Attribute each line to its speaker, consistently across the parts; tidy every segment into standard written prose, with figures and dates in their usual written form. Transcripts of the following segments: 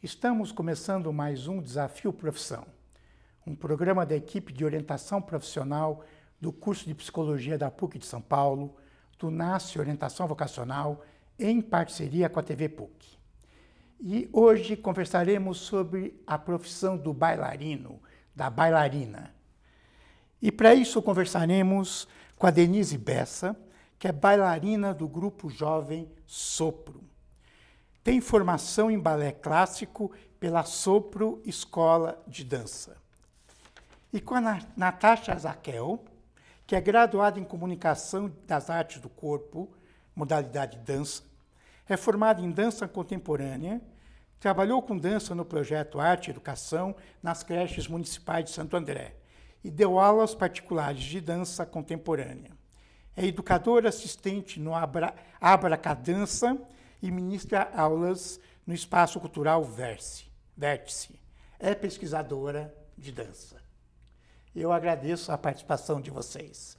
Speaker 1: Estamos começando mais um Desafio Profissão, um programa da equipe de orientação profissional do curso de Psicologia da PUC de São Paulo, do NASCE Orientação Vocacional, em parceria com a TV PUC. E hoje conversaremos sobre a profissão do bailarino, da bailarina. E para isso conversaremos com a Denise Bessa, que é bailarina do grupo jovem Sopro. Tem formação em balé clássico pela Sopro Escola de Dança. E com a Natasha Zaquel, que é graduada em Comunicação das Artes do Corpo, modalidade dança, é formada em dança contemporânea, trabalhou com dança no projeto Arte e Educação nas creches municipais de Santo André e deu aulas particulares de dança contemporânea. É educadora assistente no Abracadança e ministra aulas no Espaço Cultural Vértice. É pesquisadora de dança. Eu agradeço a participação de vocês.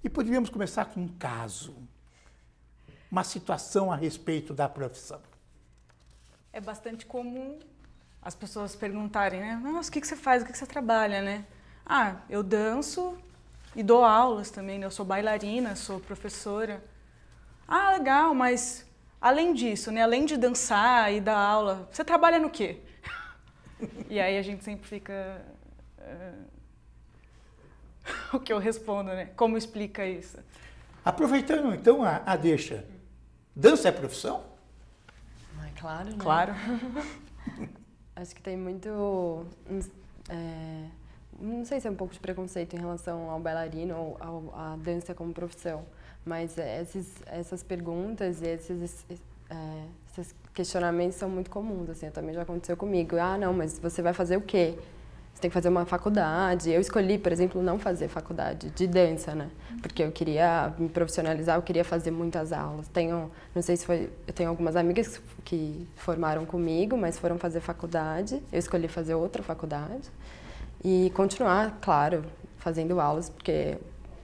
Speaker 1: E poderíamos começar com um caso, uma situação a respeito da profissão.
Speaker 2: É bastante comum as pessoas perguntarem, né? Nossa, o que você faz? O que você trabalha, né? Ah, eu danço e dou aulas também, né? Eu sou bailarina, sou professora. Ah, legal, mas além disso, né? Além de dançar e dar aula, você trabalha no quê? E aí a gente sempre fica... O que eu respondo, né? Como explica isso?
Speaker 1: Aproveitando então a deixa, dança é profissão?
Speaker 3: Claro, né?
Speaker 2: Claro.
Speaker 3: Acho que tem muito... não sei se é um pouco de preconceito em relação ao bailarino ou à dança como profissão, mas essas perguntas e esses questionamentos são muito comuns, assim, também já aconteceu comigo. Ah, não, mas você vai fazer o quê? Você tem que fazer uma faculdade. Eu escolhi, por exemplo, não fazer faculdade de dança, né? Porque eu queria me profissionalizar, eu queria fazer muitas aulas. Não sei se foi... Eu tenho algumas amigas que formaram comigo, mas foram fazer faculdade. Eu escolhi fazer outra faculdade. E continuar, claro, fazendo aulas, porque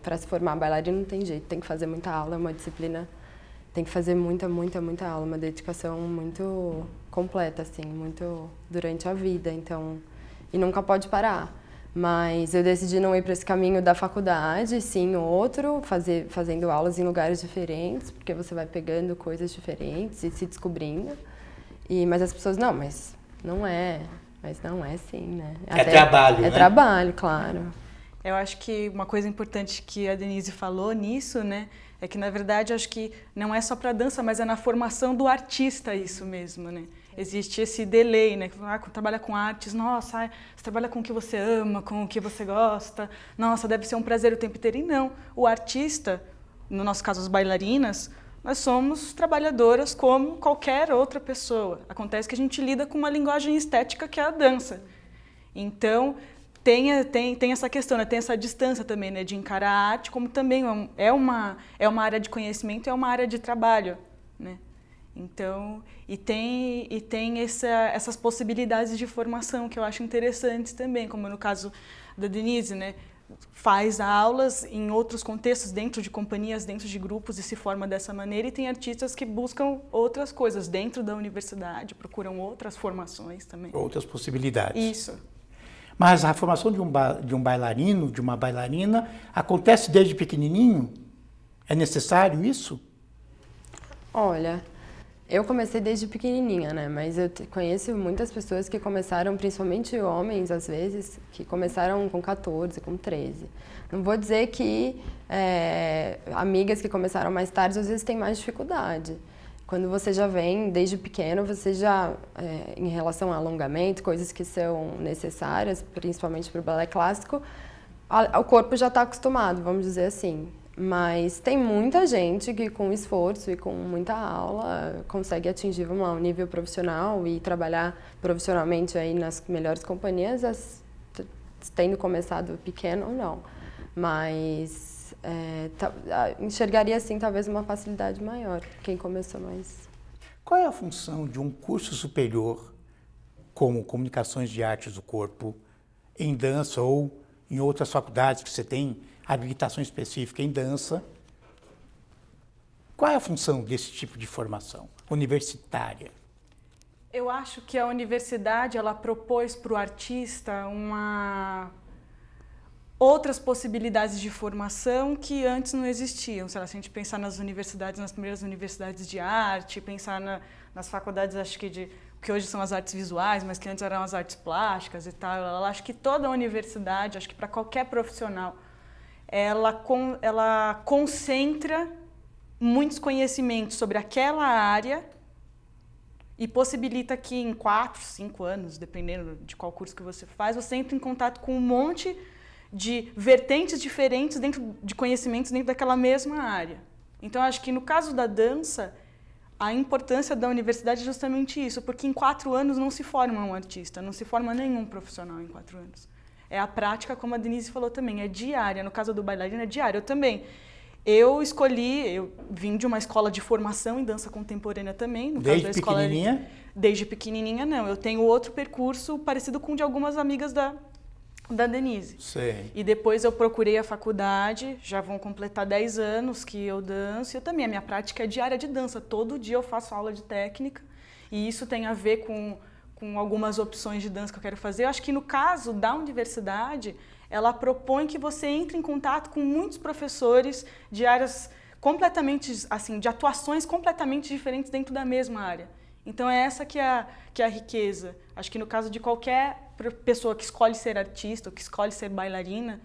Speaker 3: para se formar bailarino não tem jeito, tem que fazer muita aula, é uma disciplina, tem que fazer muita aula, uma dedicação muito completa, assim, muito durante a vida, então, e nunca pode parar. Mas eu decidi não ir para esse caminho da faculdade, sim outro, fazendo aulas em lugares diferentes, porque você vai pegando coisas diferentes e se descobrindo. Mas as pessoas, não, mas não é sim, né?
Speaker 1: Trabalho, né?
Speaker 3: É trabalho, claro.
Speaker 2: Eu acho que uma coisa importante que a Denise falou nisso, né, é que, na verdade, acho que não é só para dança, mas é na formação do artista isso mesmo, né? Existe esse delay, né? Quando trabalha com artes, nossa, você trabalha com o que você ama, com o que você gosta, nossa, deve ser um prazer o tempo inteiro. E não, o artista, no nosso caso as bailarinas, nós somos trabalhadoras como qualquer outra pessoa. Acontece que a gente lida com uma linguagem estética que é a dança. Então, tem essa questão, né? Tem essa distância também, né? De encarar a arte como também é uma área de conhecimento, é uma área de trabalho, né? Então, e tem essas possibilidades de formação que eu acho interessantes também, como no caso da Denise, né? Faz aulas em outros contextos, dentro de companhias, dentro de grupos e se forma dessa maneira, e tem artistas que buscam outras coisas dentro da universidade, procuram outras formações também.
Speaker 1: Outras possibilidades.
Speaker 2: Isso.
Speaker 1: Mas a formação de um bailarino, de uma bailarina, acontece desde pequenininho? É necessário isso?
Speaker 3: Olha, eu comecei desde pequenininha, né? Mas eu conheço muitas pessoas que começaram, principalmente homens, às vezes, que começaram com 14, com 13. Não vou dizer que amigas que começaram mais tarde, às vezes, têm mais dificuldade. Quando você já vem, desde pequeno, você já, em relação a alongamento, coisas que são necessárias, principalmente para o balé clássico, o corpo já está acostumado, vamos dizer assim. Mas tem muita gente que com esforço e com muita aula consegue atingir um nível profissional e trabalhar profissionalmente aí nas melhores companhias, tendo começado pequeno ou não. Mas enxergaria assim talvez uma facilidade maior, quem começou mais.
Speaker 1: Qual é a função de um curso superior como Comunicações de Artes do Corpo em dança ou em outras faculdades que você tem habilitação específica em dança? Qual é a função desse tipo de formação universitária?
Speaker 2: Eu acho que a universidade, ela propôs para o artista outras possibilidades de formação que antes não existiam. Sei lá, se a gente pensar nas universidades, nas primeiras universidades de arte, pensar nas faculdades, acho que que hoje são as artes visuais, mas que antes eram as artes plásticas e tal. Eu acho que toda a universidade, acho que para qualquer profissional, ela concentra muitos conhecimentos sobre aquela área e possibilita que em 4, 5 anos, dependendo de qual curso que você faz, você entre em contato com um monte de vertentes diferentes de conhecimentos dentro daquela mesma área. Então, acho que no caso da dança, a importância da universidade é justamente isso, porque em 4 anos não se forma um artista, não se forma nenhum profissional em 4 anos. É a prática, como a Denise falou também, é diária. No caso do bailarino, é diária. Eu também. Eu vim de uma escola de formação em dança contemporânea também. No
Speaker 1: desde
Speaker 2: caso da escola,
Speaker 1: pequenininha?
Speaker 2: Desde pequenininha, não. Eu tenho outro percurso parecido com o de algumas amigas da Denise.
Speaker 1: Sei.
Speaker 2: E depois eu procurei a faculdade, já vão completar 10 anos que eu danço. Eu também, a minha prática é diária de dança. Todo dia eu faço aula de técnica. E isso tem a ver com algumas opções de dança que eu quero fazer. Eu acho que no caso da universidade, ela propõe que você entre em contato com muitos professores de áreas completamente, assim, de atuações completamente diferentes dentro da mesma área. Então é essa que é a riqueza. Acho que no caso de qualquer pessoa que escolhe ser artista ou que escolhe ser bailarina,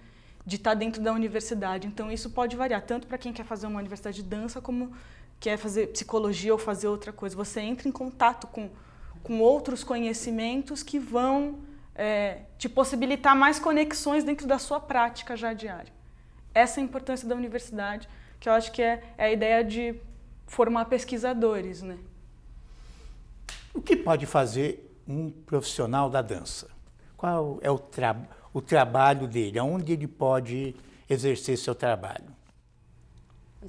Speaker 2: de estar dentro da universidade. Então isso pode variar, tanto para quem quer fazer uma universidade de dança, como quer fazer psicologia ou fazer outra coisa. Você entra em contato com outros conhecimentos que vão te possibilitar mais conexões dentro da sua prática já diária. Essa é a importância da universidade, que eu acho que é a ideia de formar pesquisadores, né?
Speaker 1: O que pode fazer um profissional da dança? Qual é o trabalho dele? Aonde ele pode exercer seu trabalho?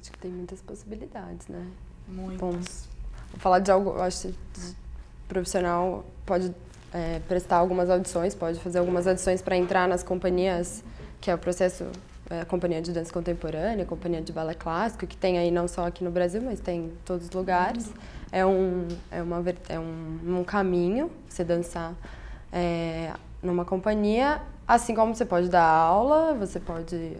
Speaker 3: Acho que tem muitas possibilidades, né?
Speaker 2: Muitas.
Speaker 3: Bom, vou falar de algo, eu acho que profissional pode prestar algumas audições, pode fazer algumas audições para entrar nas companhias, que é o processo, a companhia de dança contemporânea, a companhia de balé clássico, que tem aí não só aqui no Brasil, mas tem em todos os lugares. É um caminho você dançar numa companhia, assim como você pode dar aula, você pode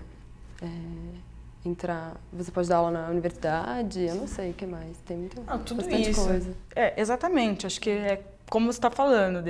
Speaker 3: você pode dar aula na universidade, eu não sei o que mais, tem bastante
Speaker 2: isso.
Speaker 3: coisa.
Speaker 2: Exatamente, acho que é como você está falando,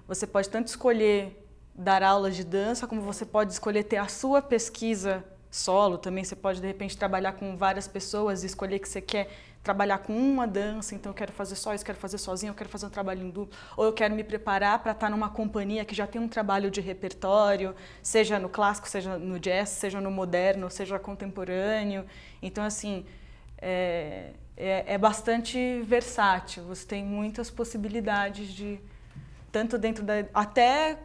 Speaker 2: você pode tanto escolher dar aulas de dança, como você pode escolher ter a sua pesquisa solo, também você pode de repente trabalhar com várias pessoas e escolher que você quer trabalhar com uma dança, então eu quero fazer só isso, quero fazer sozinho, eu quero fazer um trabalho em duplo, ou eu quero me preparar para estar numa companhia que já tem um trabalho de repertório, seja no clássico, seja no jazz, seja no moderno, seja contemporâneo. Então, assim, é bastante versátil, você tem muitas possibilidades de, tanto dentro até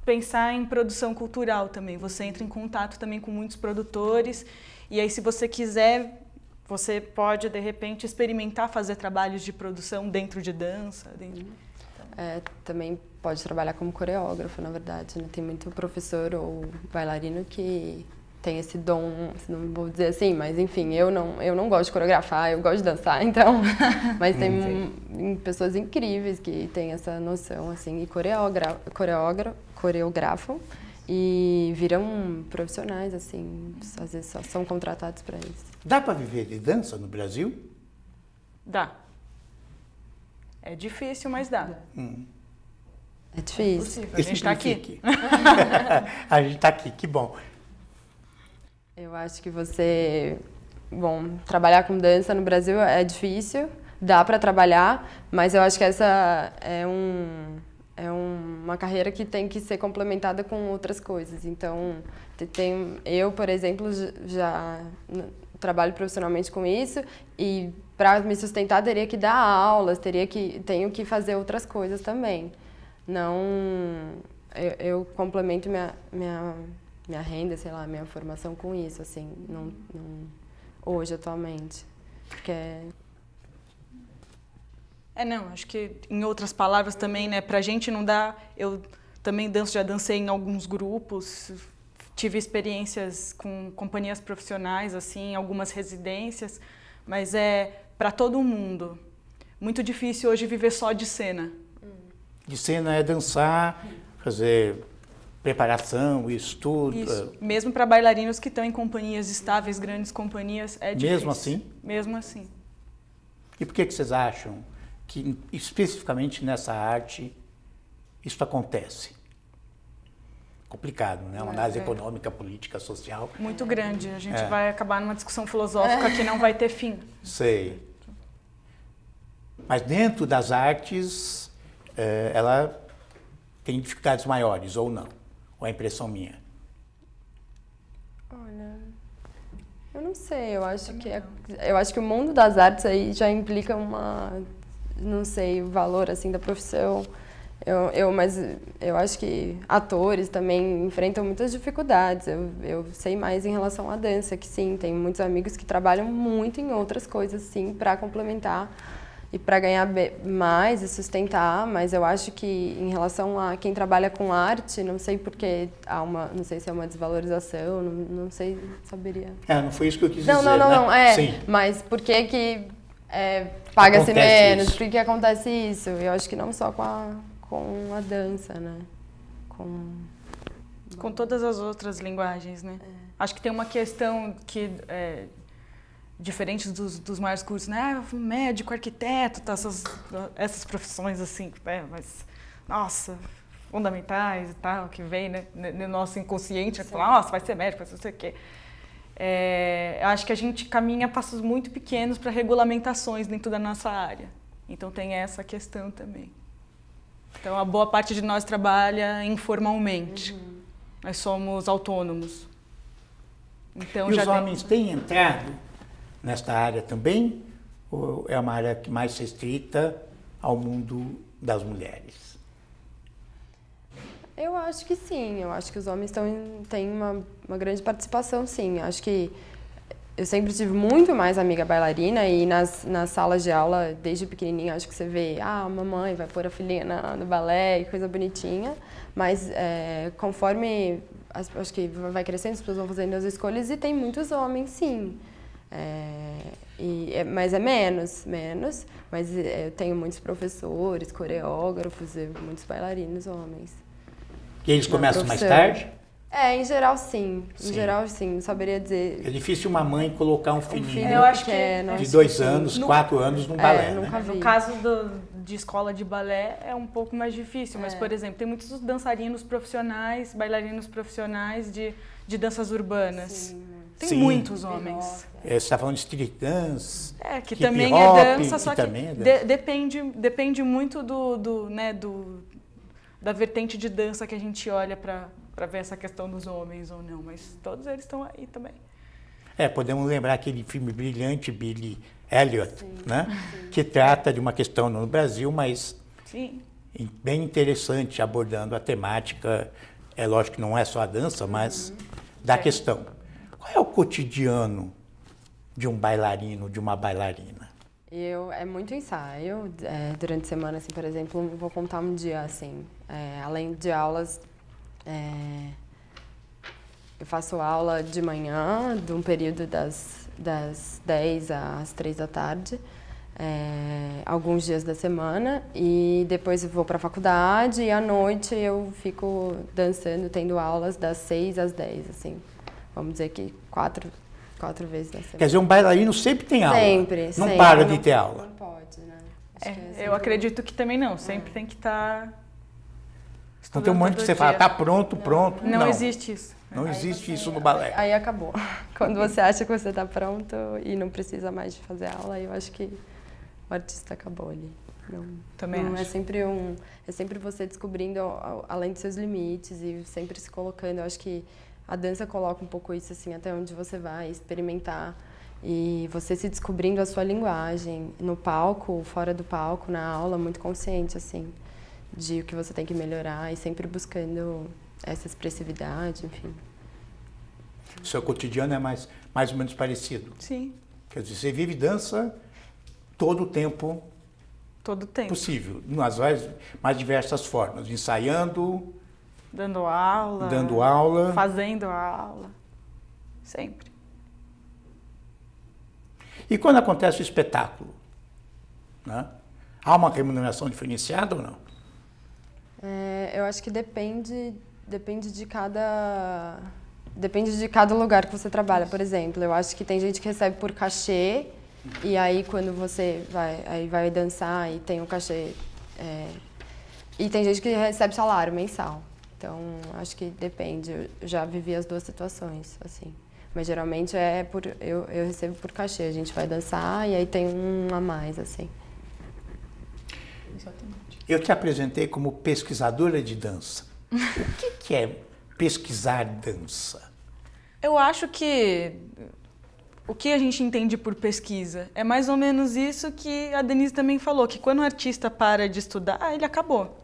Speaker 2: pensar em produção cultural também, você entra em contato também com muitos produtores, e aí se você quiser, você pode, de repente, experimentar fazer trabalhos de produção dentro de dança.
Speaker 3: Também pode trabalhar como coreógrafo, na verdade, né? Tem muito professor ou bailarino que tem esse dom, não vou dizer assim, mas enfim, eu não gosto de coreografar, eu gosto de dançar, então... Mas tem pessoas incríveis que têm essa noção, assim, e coreografam e viram profissionais, assim, às vezes só são contratados para isso.
Speaker 1: Dá para viver de dança no Brasil?
Speaker 2: Dá. É difícil, mas dá.
Speaker 3: É difícil.
Speaker 2: A gente está aqui.
Speaker 1: A gente está aqui, que bom.
Speaker 3: Eu acho que trabalhar com dança no Brasil é difícil, dá para trabalhar, mas eu acho que essa é uma carreira que tem que ser complementada com outras coisas. Então, eu, por exemplo, já trabalho profissionalmente com isso e para me sustentar teria que dar aulas, tenho que fazer outras coisas também. Eu complemento minha renda, sei lá, minha formação com isso, assim, hoje, atualmente.
Speaker 2: Acho que, em outras palavras também, né, pra gente não dá, eu também já dancei em alguns grupos, tive experiências com companhias profissionais, assim, algumas residências, mas é para todo mundo. muito difícil hoje viver só de cena.
Speaker 1: De cena é dançar, fazer preparação, estudo.
Speaker 2: Isso. Mesmo para bailarinos que estão em companhias estáveis, grandes companhias, é difícil.
Speaker 1: Mesmo assim?
Speaker 2: Mesmo assim.
Speaker 1: E por que vocês acham que, especificamente nessa arte, isso acontece? Complicado, né? Uma análise econômica, política, social.
Speaker 2: Muito grande. A gente vai acabar numa discussão filosófica que não vai ter fim.
Speaker 1: Sei. Mas dentro das artes, ela tem dificuldades maiores, ou não? Ou é impressão minha?
Speaker 3: Olha, eu não sei, eu acho que o mundo das artes aí já implica não sei, o valor assim da profissão. Mas eu acho que atores também enfrentam muitas dificuldades. Eu sei mais em relação à dança, que sim, tem muitos amigos que trabalham muito em outras coisas, sim, para complementar e para ganhar mais e sustentar, mas eu acho que em relação a quem trabalha com arte, não sei porque não sei se é uma desvalorização, não sei, saberia.
Speaker 1: Não foi isso que eu quis dizer,
Speaker 3: Não,
Speaker 1: Sim.
Speaker 3: Mas por que paga-se menos?
Speaker 1: Isso.
Speaker 3: Por que acontece isso? Eu acho que não só com a dança, né?
Speaker 2: Com todas as outras linguagens, né? Acho que tem uma questão que diferente dos maiores cursos, né? Médico, arquiteto, tá, essas profissões assim, mas nossa, fundamentais e tal, que vem, né, no nosso inconsciente, falar, nossa, vai ser médico, vai ser não sei o quê. Acho que a gente caminha passos muito pequenos para regulamentações dentro da nossa área. Então tem essa questão também. Então a boa parte de nós trabalha informalmente. Nós somos autônomos. Então,
Speaker 1: e os homens têm entrado nesta área também? Ou é uma área que mais restrita ao mundo das mulheres?
Speaker 3: Eu acho que sim. Eu acho que os homens têm uma grande participação, sim. Acho que eu sempre tive muito mais amiga bailarina e nas salas de aula, desde pequenininha, acho que você vê, a mamãe vai pôr a filhinha no balé, coisa bonitinha. Mas conforme, acho que vai crescendo, as pessoas vão fazendo as escolhas e tem muitos homens, sim. Mas é menos. Mas eu tenho muitos professores, coreógrafos, muitos bailarinos homens.
Speaker 1: E eles começam mais tarde?
Speaker 3: Em geral, sim. Em geral, sim. Não saberia dizer.
Speaker 1: É difícil uma mãe colocar um filhinho
Speaker 2: eu acho
Speaker 1: de 2 anos, 4 anos num balé,
Speaker 3: nunca
Speaker 1: né?
Speaker 3: vi.
Speaker 2: No caso de escola de balé é um pouco mais difícil, mas, por exemplo, tem muitos dançarinos profissionais, bailarinos profissionais de danças urbanas.
Speaker 3: Sim.
Speaker 2: Tem muitos homens.
Speaker 1: Você está falando de street dance,
Speaker 2: Que
Speaker 1: hip
Speaker 2: também
Speaker 1: hop,
Speaker 2: é dança, só que
Speaker 1: também é dança.
Speaker 2: depende muito da vertente de dança que a gente olha para ver essa questão dos homens ou não, mas todos eles estão aí também.
Speaker 1: Podemos lembrar aquele filme brilhante, Billy Elliot, né? Sim. Que trata de uma questão no Brasil, mas bem interessante, abordando a temática, lógico que não é só a dança, mas da questão. Qual é o cotidiano de um bailarino, de uma bailarina?
Speaker 3: É muito ensaio. Durante a semana, assim, por exemplo, vou contar um dia, assim, além de aulas, eu faço aula de manhã, de um período das 10 às 3 da tarde, alguns dias da semana, e depois eu vou para a faculdade e à noite eu fico dançando, tendo aulas das 6 às 10, assim. Vamos dizer que 4 vezes na semana.
Speaker 1: Quer dizer, um bailarino sempre tem aula.
Speaker 3: Sempre.
Speaker 1: Não para de ter aula.
Speaker 3: Não pode, né?
Speaker 2: Eu acredito que também não. Sempre tem que estar...
Speaker 1: Não tem um monte que você fala, tá pronto.
Speaker 2: Não existe isso.
Speaker 1: Não existe isso no balé.
Speaker 3: Aí acabou. Quando você acha que você está pronto e não precisa mais de fazer aula, eu acho que o artista acabou ali.
Speaker 2: Também acho.
Speaker 3: É sempre você descobrindo além dos seus limites e sempre se colocando. Eu acho que a dança coloca um pouco isso, assim, até onde você vai experimentar e você se descobrindo a sua linguagem no palco, fora do palco, na aula, muito consciente, assim, de o que você tem que melhorar e sempre buscando essa expressividade, enfim.
Speaker 1: O seu cotidiano é mais ou menos parecido?
Speaker 2: Sim.
Speaker 1: Quer dizer, você vive dança todo o tempo possível, nas mais diversas formas, ensaiando...
Speaker 2: Dando aula. Fazendo aula. Sempre.
Speaker 1: E quando acontece o espetáculo, né? Há uma remuneração diferenciada ou não?
Speaker 3: Eu acho que depende de cada lugar que você trabalha. Por exemplo, eu acho que tem gente que recebe por cachê, e aí quando você vai dançar e tem um cachê, e tem gente que recebe salário mensal. Então, acho que depende. Eu já vivi as duas situações, assim. Mas geralmente eu recebo por cachê. A gente vai dançar e aí tem um a mais, assim.
Speaker 2: Exatamente.
Speaker 1: Eu te apresentei como pesquisadora de dança. O que é pesquisar dança?
Speaker 2: Eu acho que o que a gente entende por pesquisa é mais ou menos isso que a Denise também falou, que quando o artista para de estudar, ele acabou.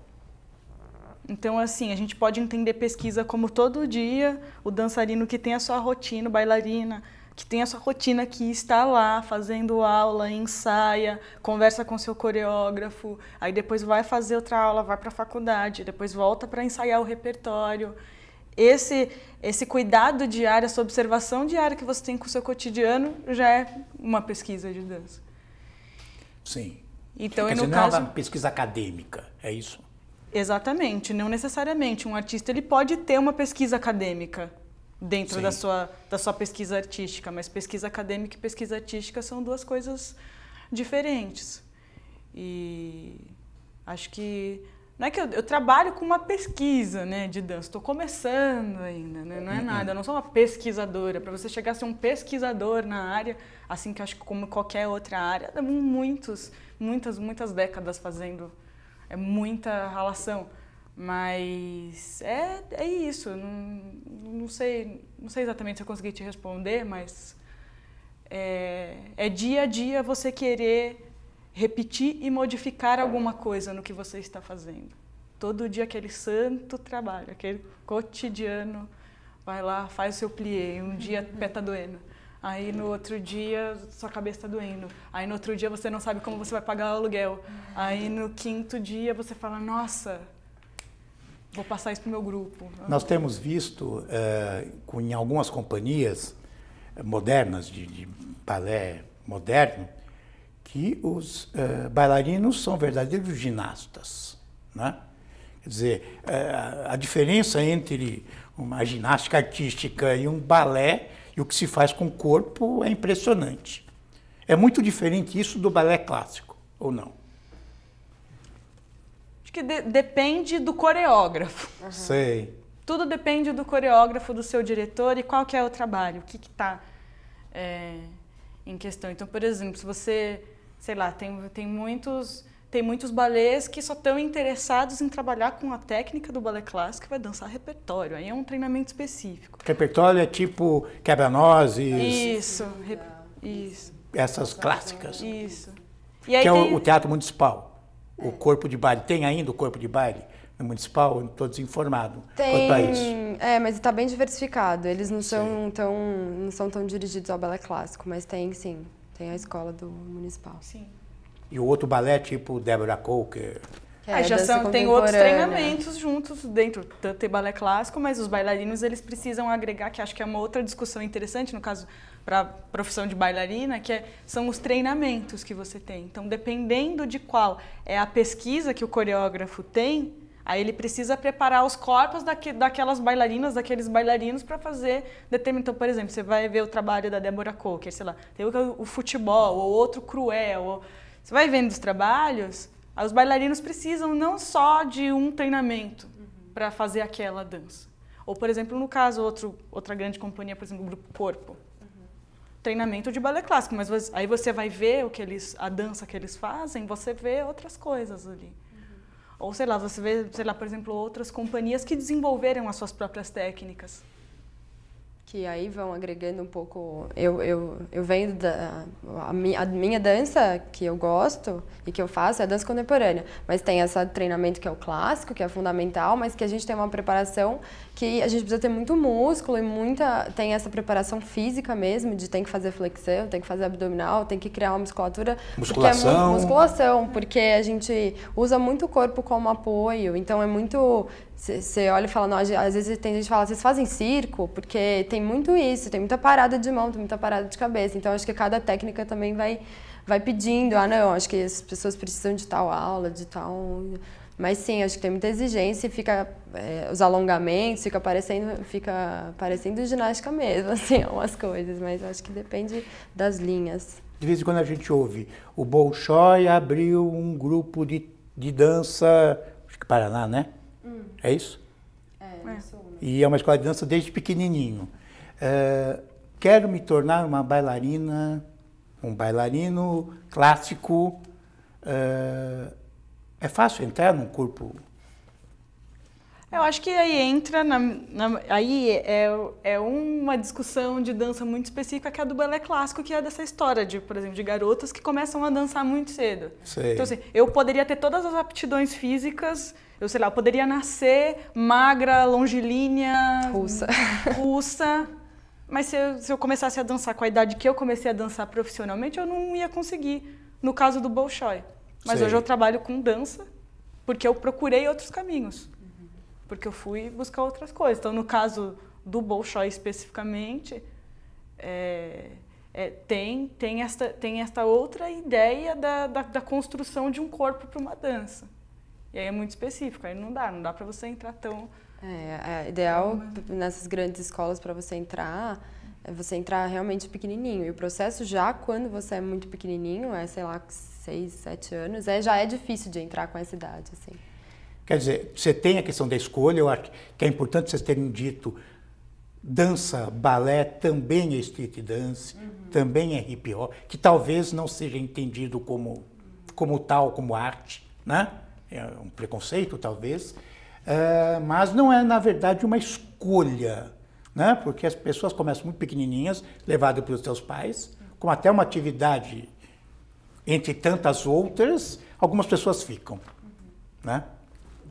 Speaker 2: Então, assim, a gente pode entender pesquisa como todo dia o dançarino que tem a sua rotina, bailarina, que tem a sua rotina, que está lá fazendo aula, ensaia, conversa com seu coreógrafo, aí depois vai fazer outra aula, vai para a faculdade, depois volta para ensaiar o repertório. Esse cuidado diário, essa observação diária que você tem com o seu cotidiano já é uma pesquisa de dança.
Speaker 1: Sim.
Speaker 2: Então,
Speaker 1: Quer
Speaker 2: no
Speaker 1: dizer,
Speaker 2: caso,
Speaker 1: não é uma pesquisa acadêmica, é isso?
Speaker 2: Exatamente, não necessariamente. Um artista ele pode ter uma pesquisa acadêmica dentro da sua pesquisa artística, mas pesquisa acadêmica e pesquisa artística são duas coisas diferentes. E acho que não é que eu trabalho com uma pesquisa, né, de dança, estou começando ainda, né, não é nada, eu não sou uma pesquisadora. Para você chegar a ser um pesquisador na área, assim que acho que como qualquer outra área, muitas décadas fazendo, é muita relação. Mas é isso, não sei exatamente se eu consegui te responder, mas é dia a dia você querer repetir e modificar alguma coisa no que você está fazendo. Todo dia aquele santo trabalho, aquele cotidiano, vai lá, faz o seu plié, um dia o pé tá doendo, aí no outro dia sua cabeça está doendo, aí no outro dia você não sabe como você vai pagar o aluguel, aí no quinto dia você fala, nossa, vou passar isso para o meu grupo.
Speaker 1: Nós temos visto em algumas companhias modernas, de balé moderno, que os bailarinos são verdadeiros ginastas, né? Quer dizer, a diferença entre uma ginástica artística e um balé e o que se faz com o corpo é impressionante. É muito diferente isso do balé clássico, ou não?
Speaker 2: Acho que depende do coreógrafo.
Speaker 3: Uhum.
Speaker 1: Sei.
Speaker 2: Tudo depende do coreógrafo, do seu diretor e qual que é o trabalho, o que está em questão. Então, por exemplo, se você, sei lá, tem muitos balés que só estão interessados em trabalhar com a técnica do balé clássico e vai dançar repertório. Aí é um treinamento específico.
Speaker 1: Repertório é tipo quebra-nozes.
Speaker 2: Isso.
Speaker 1: Essas clássicas.
Speaker 2: Isso. E aí
Speaker 1: que é o teatro municipal. O corpo de baile. Tem ainda o corpo de baile no municipal? Estou desinformado quanto a isso.
Speaker 3: Mas está bem diversificado. Eles não são tão dirigidos ao balé clássico, mas tem sim. Tem a escola do municipal.
Speaker 2: Sim.
Speaker 1: E o outro balé, tipo Deborah Coker.
Speaker 2: Tem outros treinamentos juntos dentro, tanto tem balé clássico, mas os bailarinos eles precisam agregar, que acho que é uma outra discussão interessante, no caso, para a profissão de bailarina, são os treinamentos que você tem. Então, dependendo de qual é a pesquisa que o coreógrafo tem, aí ele precisa preparar os corpos daquelas bailarinas, daqueles bailarinos para fazer determinado. Então, por exemplo, você vai ver o trabalho da Deborah Coker, sei lá, tem o futebol, ou outro cruel, você vai vendo os trabalhos, os bailarinos precisam não só de um treinamento para fazer aquela dança. Ou, por exemplo, no caso, outra grande companhia, por exemplo, o Grupo Corpo. Treinamento de balé clássico, mas aí você vai ver a dança que eles fazem, você vê outras coisas ali. Ou, sei lá, você vê, por exemplo, outras companhias que desenvolveram as suas próprias técnicas.
Speaker 3: Que aí vão agregando um pouco. Eu venho a minha dança que eu gosto e que eu faço é a dança contemporânea, mas tem esse treinamento que é o clássico, que é fundamental, mas que a gente tem uma preparação que a gente precisa ter muito músculo e tem essa preparação física mesmo, de tem que fazer flexão, tem que fazer abdominal, tem que criar uma musculatura.
Speaker 1: Musculação.
Speaker 3: Musculação, porque a gente usa muito o corpo como apoio, então é muito. Você olha e fala, não, às vezes tem gente que fala, vocês fazem circo? Porque tem muito isso, tem muita parada de mão, tem muita parada de cabeça. Então, acho que cada técnica também vai vai pedindo, não, acho que as pessoas precisam de tal aula, de tal... Mas sim, acho que tem muita exigência e fica, os alongamentos, fica parecendo ginástica mesmo, assim, umas coisas, mas acho que depende das linhas.
Speaker 1: De vez em quando a gente ouve, o Bolshoi abriu um grupo de dança, acho que Paraná, né? É isso?
Speaker 3: Isso.
Speaker 1: E é uma escola de dança desde pequenininho. Quero me tornar uma bailarina, um bailarino clássico. É fácil entrar num corpo?
Speaker 2: Eu acho que aí entra, aí é uma discussão de dança muito específica, que é a do balé clássico, que é dessa história, por exemplo, de garotas que começam a dançar muito cedo.
Speaker 1: Sei.
Speaker 2: Então, assim, eu poderia ter todas as aptidões físicas, eu sei lá, eu poderia nascer magra, longilínea, russa, mas se eu começasse a dançar com a idade que eu comecei a dançar profissionalmente, eu não ia conseguir, no caso do Bolshoi. Mas
Speaker 1: Sei.
Speaker 2: hoje eu trabalho com dança, porque eu procurei outros caminhos. Porque eu fui buscar outras coisas. Então, no caso do Bolshoi especificamente, tem esta outra ideia da construção de um corpo para uma dança. E aí é muito específico, aí não dá para você entrar tão...
Speaker 3: Ideal nessas grandes escolas para você entrar, é você entrar realmente pequenininho. E o processo já, quando você é muito pequenininho, sei lá, 6, 7 anos, já é difícil de entrar com essa idade, assim.
Speaker 1: Quer dizer, você tem a questão da escolha, eu acho que é importante vocês terem dito, dança, balé também é street dance, também é hip hop, que talvez não seja entendido como tal, como arte, né? É um preconceito, talvez, mas não é, na verdade, uma escolha, né? Porque as pessoas começam muito pequenininhas, levadas pelos seus pais, com até uma atividade entre tantas outras, algumas pessoas ficam, né?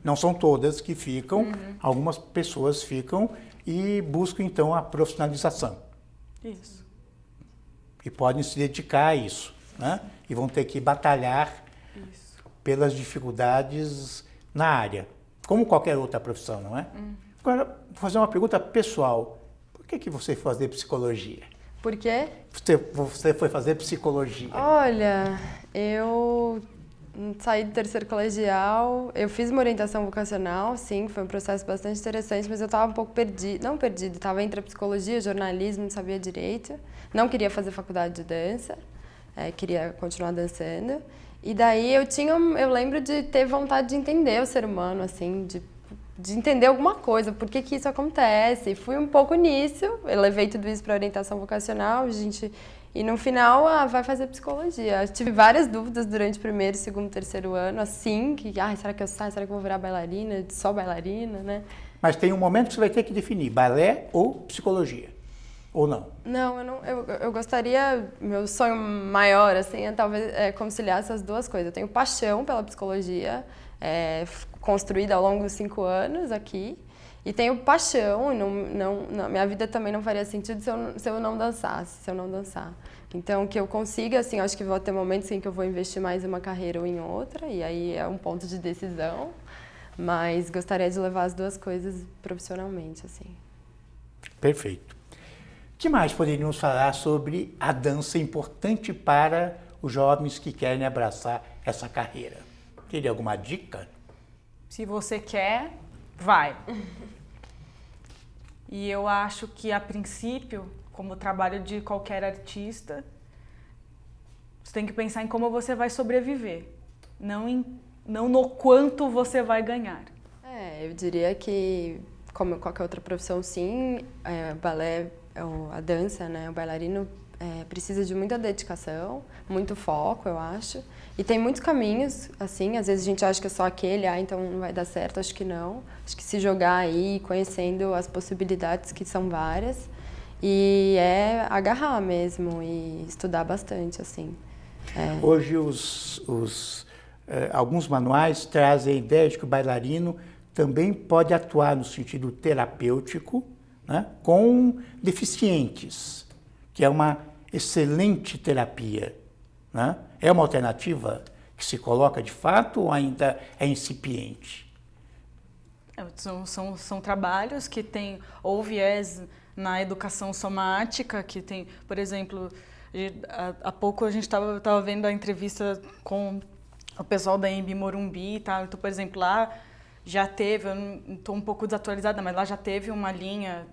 Speaker 1: Não são todas que ficam, algumas pessoas ficam e buscam, então, a profissionalização.
Speaker 2: Isso.
Speaker 1: E podem se dedicar a isso, né? E vão ter que batalhar pelas dificuldades na área, como qualquer outra profissão, não é? Agora, vou fazer uma pergunta pessoal. Por que você foi fazer psicologia?
Speaker 3: Por quê?
Speaker 1: Você foi fazer psicologia?
Speaker 3: Olha, eu saí do terceiro colegial, eu fiz uma orientação vocacional, sim, foi um processo bastante interessante, mas eu estava um pouco perdida, estava entre a psicologia, jornalismo, não sabia direito, não queria fazer faculdade de dança, queria continuar dançando, e daí eu lembro de ter vontade de entender o ser humano, assim, de entender alguma coisa, por que isso acontece, fui um pouco nisso, eu levei tudo isso para orientação vocacional, e no final, vai fazer psicologia. Eu tive várias dúvidas durante o primeiro, segundo, terceiro ano, assim, será que eu saio? Será que eu vou virar bailarina? Só bailarina, né?
Speaker 1: Mas tem um momento que você vai ter que definir, balé ou psicologia, ou não?
Speaker 3: Não, eu gostaria, meu sonho maior, assim, é talvez conciliar essas duas coisas. Eu tenho paixão pela psicologia, construída ao longo dos 5 anos aqui, e tenho paixão, minha vida também não faria sentido se eu não dançasse, Então, que eu consiga, assim, acho que vou ter momentos em que eu vou investir mais em uma carreira ou em outra, e aí é um ponto de decisão, mas gostaria de levar as duas coisas profissionalmente, assim.
Speaker 1: Perfeito. O que mais poderíamos falar sobre a dança importante para os jovens que querem abraçar essa carreira? Teria alguma dica?
Speaker 2: Se você quer, vai. E eu acho que, a princípio, como o trabalho de qualquer artista, você tem que pensar em como você vai sobreviver, não no quanto você vai ganhar.
Speaker 3: Eu diria que, como qualquer outra profissão, sim, balé, a dança, né, o bailarino precisa de muita dedicação, muito foco, eu acho. E tem muitos caminhos, assim, às vezes a gente acha que é só aquele, então não vai dar certo, acho que não. Acho que se jogar aí, conhecendo as possibilidades, que são várias, e agarrar mesmo e estudar bastante, assim.
Speaker 1: Hoje alguns manuais trazem a ideia de que o bailarino também pode atuar no sentido terapêutico, né, com deficientes, que é uma excelente terapia, né? É uma alternativa que se coloca de fato ou ainda é incipiente?
Speaker 2: São trabalhos que têm ou viés na educação somática, que tem, por exemplo, Há pouco a gente estava vendo a entrevista com o pessoal da Embi Morumbi e tal. Então, por exemplo, lá já teve, eu não estou um pouco desatualizada, mas lá já teve uma linha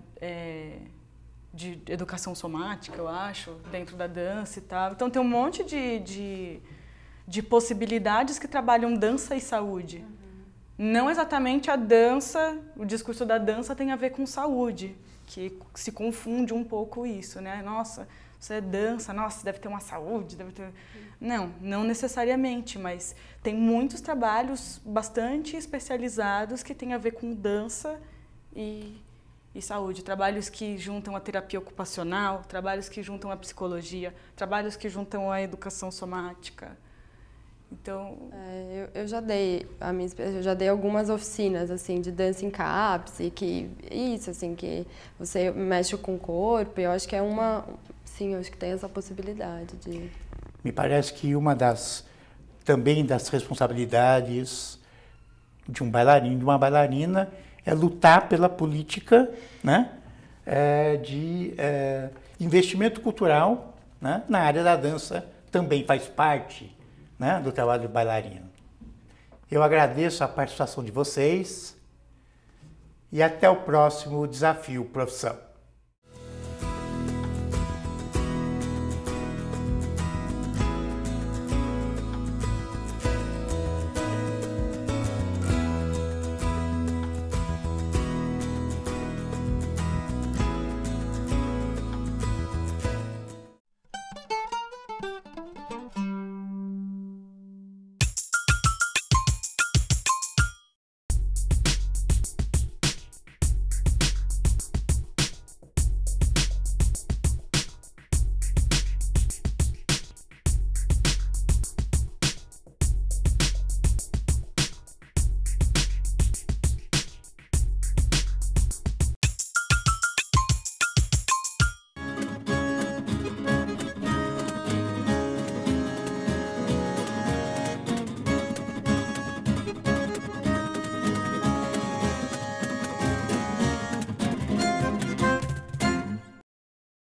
Speaker 2: de educação somática, eu acho, dentro da dança e tal. Então tem um monte de possibilidades que trabalham dança e saúde. Não exatamente a dança, o discurso da dança tem a ver com saúde, que se confunde um pouco isso, né? Nossa, você é dança, nossa, deve ter uma saúde, deve ter... Não necessariamente, mas tem muitos trabalhos bastante especializados que têm a ver com dança e saúde. Trabalhos que juntam a terapia ocupacional, trabalhos que juntam a psicologia, trabalhos que juntam a educação somática. Então...
Speaker 3: eu já dei algumas oficinas assim, de dança em CAPS, que você mexe com o corpo, eu acho que sim, eu acho que tem essa possibilidade de...
Speaker 1: Me parece que também das responsabilidades de um bailarino, de uma bailarina, é lutar pela política, né, de investimento cultural, né, na área da dança, também faz parte, né, do trabalho do bailarino. Eu agradeço a participação de vocês e até o próximo Desafio Profissão.